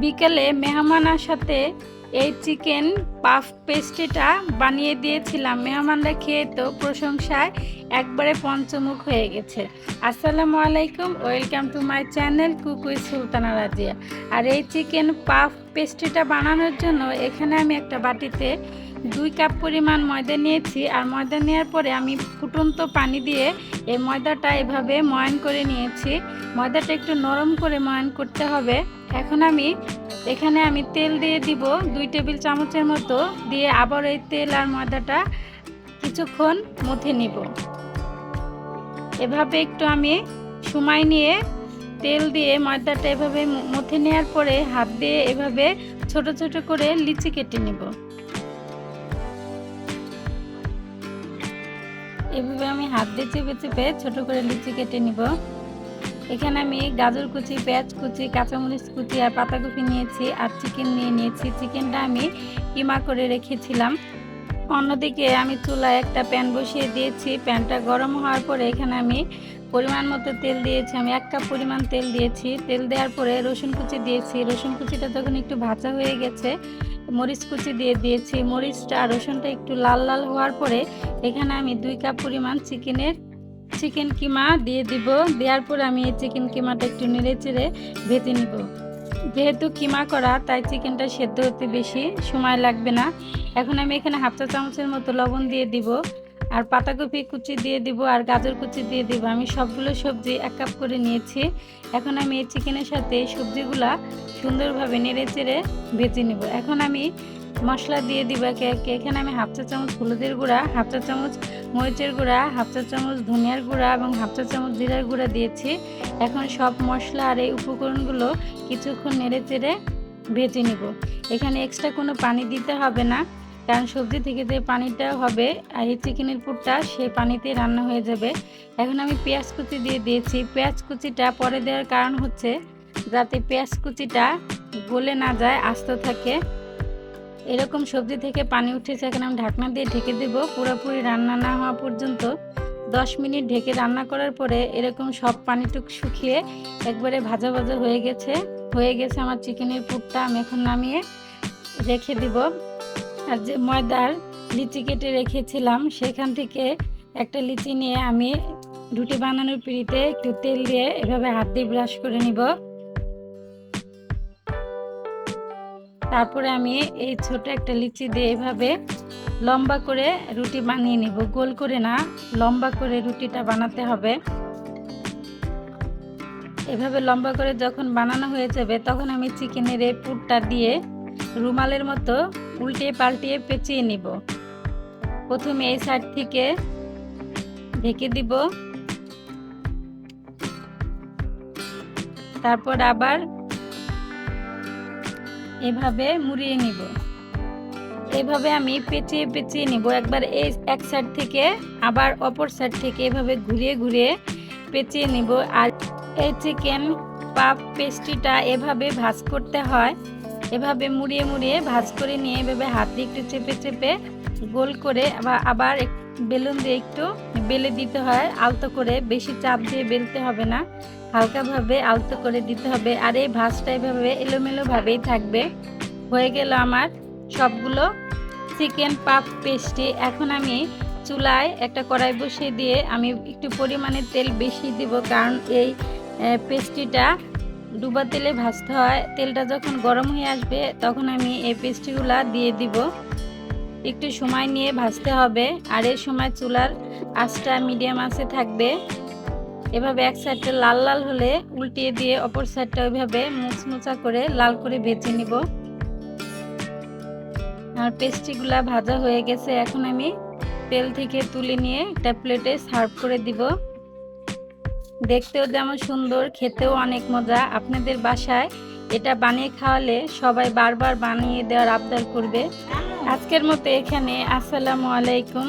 বিকেলে মেহমান আসাতে এই চিকেন পাফ পেস্ট্রিটা বানিয়ে দিয়েছিলাম। মেহমানরা খেয়ে তো প্রশংসায় একবারে পঞ্চমুখ হয়ে গেছে। আসসালামু আলাইকুম, welcome to my channel cook with Sultana Razia. আর এই চিকেন পাফ পেস্ট্রিটা বানানোর জন্য এখানে আমি একটা বাটিতে 2 কাপ পরিমাণ ময়দা নিয়েছি। আর ময়দা নেওয়ার পরে আমি ফুটন্ত পানি দিয়ে এই ময়দাটা এভাবে ময়ান করে নিয়েছি। ময়দাটা একটু নরম করে ময়ান করতে হবে। এখন এখানে আমি তেল দিয়ে দিব 2 টেবিল চামচের মতো, দিয়ে আবার এই তেল আর ময়দাটা কিছুক্ষণ মথে নিব। এভাবে একটু আমি সময় নিয়ে তেল দিয়ে ময়দাটা এভাবে মথে নেওয়ার পরে হাত দিয়ে এভাবে ছোট ছোট করে লিচি কেটে নিব। এভাবে আমি হাত দিয়ে চেপে চেপে ছোট করে লিচি কেটে নিব। এখানে আমি গাজর কুচি, পেঁয়াজ কুচি, কাঁচামরিচ কুচি আর পাতাকপি নিয়েছি, আর চিকেন নিয়েছি। চিকেনটা আমি কিমা করে রেখেছিলাম। অন্যদিকে আমি চুলায় একটা প্যান বসিয়ে দিয়েছি। প্যানটা গরম হওয়ার পরে এখানে আমি পরিমাণ মতো তেল দিয়েছি। আমি 1 কাপ পরিমাণ তেল দিয়েছি। তেল দেওয়ার পরে রসুন কুচি দিয়েছি। রসুন কুচিটা যখন একটু ভাজা হয়ে গেছে, মরিচ কুচি দিয়ে দিয়েছি। মরিচটা আর রসুনটা একটু লাল লাল হওয়ার পরে এখানে আমি 2 কাপ পরিমাণ চিকেন কিমা দিয়ে দিব। দেওয়ার পরে আমি এই চিকেন কিমাটা একটু নেড়ে চেড়ে ভেজে নিব। যেহেতু কিমা করা, তাই চিকেনটা সেদ্ধ হতে বেশি সময় লাগবে না। এখন আমি এখানে 1/2 চা চামচের মতো লবণ দিয়ে দিব, আর পাতাকপি কুচি দিয়ে দিব, আর গাজর কুচি দিয়ে দিব। আমি সবগুলো সবজি 1 কাপ করে নিয়েছি। এখন আমি এই চিকেনের সাথে সবজিগুলা সুন্দরভাবে নেড়ে চেড়ে ভেজে নিব। এখন আমি মশলা দিয়ে দিব একে একে। এখানে আমি 1/2 চা চামচ হলুদের গুঁড়া, 1/2 চা চামচ মরিচের গুঁড়া, 1/2 চা চামচ ধনিয়ার গুঁড়া এবং 1/2 চা চামচ জিরার গুঁড়া দিয়েছি। এখন সব মশলা আর এই উপকরণগুলো কিছুক্ষণ নেড়ে চেড়ে ভেজে নিব। এখানে এক্সট্রা কোনো পানি দিতে হবে না, কারণ সবজি থেকে যে পানিটা হবে আর এই চিকেনের পুরটা সেই পানিতে রান্না হয়ে যাবে। এখন আমি পেঁয়াজ কুচি দিয়ে দিয়েছি। পেঁয়াজ কুচিটা পরে দেওয়ার কারণ হচ্ছে যাতে পেঁয়াজ কুচিটা গলে না যায়, আস্ত থাকে। এরকম সবজি থেকে পানি উঠেছে, এখন আমি ঢাকনা দিয়ে ঢেকে দেব পুরোপুরি রান্না না হওয়া পর্যন্ত। 10 মিনিট ঢেকে রান্না করার পরে এরকম সব পানিটুকু শুকিয়ে একবারে ভাজা ভাজা হয়ে গেছে আমার চিকেনের পুরটা। আমি এখন নামিয়ে রেখে দিব। আর যে ময়দার লিচি কেটে রেখেছিলাম, সেখান থেকে একটা লিচি নিয়ে আমি রুটি বানানোর পিঁড়িতে একটু তেল দিয়ে এভাবে হাত দিয়ে ব্রাশ করে নিব। তারপরে আমি এই ছোট একটা লিচি দিয়ে এভাবে লম্বা করে রুটি বানিয়ে নিব। গোল করে না, লম্বা করে রুটিটা বানাতে হবে। এভাবে লম্বা করে যখন বানানো হয়ে যাবে, তখন আমি চিকেনের এই পুরটা দিয়ে রুমালের মতো উল্টে পাল্টিয়ে পেঁচিয়ে নিব। প্রথমে এই সাইড থেকে ঢেকে দিব, তারপর আবার এভাবে মুড়িয়ে নিব। এভাবে আমি পেঁচিয়ে নিব। একবার এই এক সাইড থেকে আবার অপর সাইড থেকে এভাবে ঘুরিয়ে ঘুরিয়ে পেঁচিয়ে নিব। আর এই চিকেন পাফ পেস্ট্রিটা এভাবে ভাজ করতে হয়। এভাবে মুড়িয়ে মুড়িয়ে ভাজ করে নিয়ে এভাবে হাত দিয়ে একটু চেপে চেপে গোল করে আবার বেলুন দিয়ে একটু বেলে দিতে হয় আলতো করে। বেশি চাপ দিয়ে বেলতে হবে না, হালকাভাবে আলতো করে দিতে হবে। আর এই ভাজটা এভাবে এলোমেলোভাবেই থাকবে। হয়ে গেল আমার সবগুলো চিকেন পাফ পেস্ট্রি। এখন আমি চুলায় একটা কড়াই বসিয়ে দিয়ে আমি একটু পরিমাণে তেল বেশি দিব, কারণ এই পেস্ট্রিটা ডুবা তেলে ভাজতে হয়। তেলটা যখন গরম হয়ে আসবে তখন আমি এই পেস্ট্রিগুলা দিয়ে দিব। একটু সময় নিয়ে ভাজতে হবে, আর এই সময় চুলার আঁচটা মিডিয়াম আঁচে থাকবে। এভাবে এক সাইডটা লাল লাল হলে উল্টিয়ে দিয়ে অপর সাইডটা ওইভাবে মুচমুচা করে লাল করে ভেজে নিব। আর পেস্ট্রিগুলা ভাজা হয়ে গেছে। এখন আমি তেল থেকে তুলে নিয়ে একটা প্লেটে সার্ভ করে দিব। দেখতেও যেমন সুন্দর, খেতেও অনেক মজা। আপনাদের বাসায় এটা বানিয়ে খাওয়ালে সবাই বারবার বানিয়ে দেওয়ার আবদার করবে। আজকের মতো এখানে। আসসালামু আলাইকুম,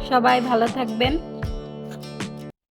সবাই ভালো থাকবেন।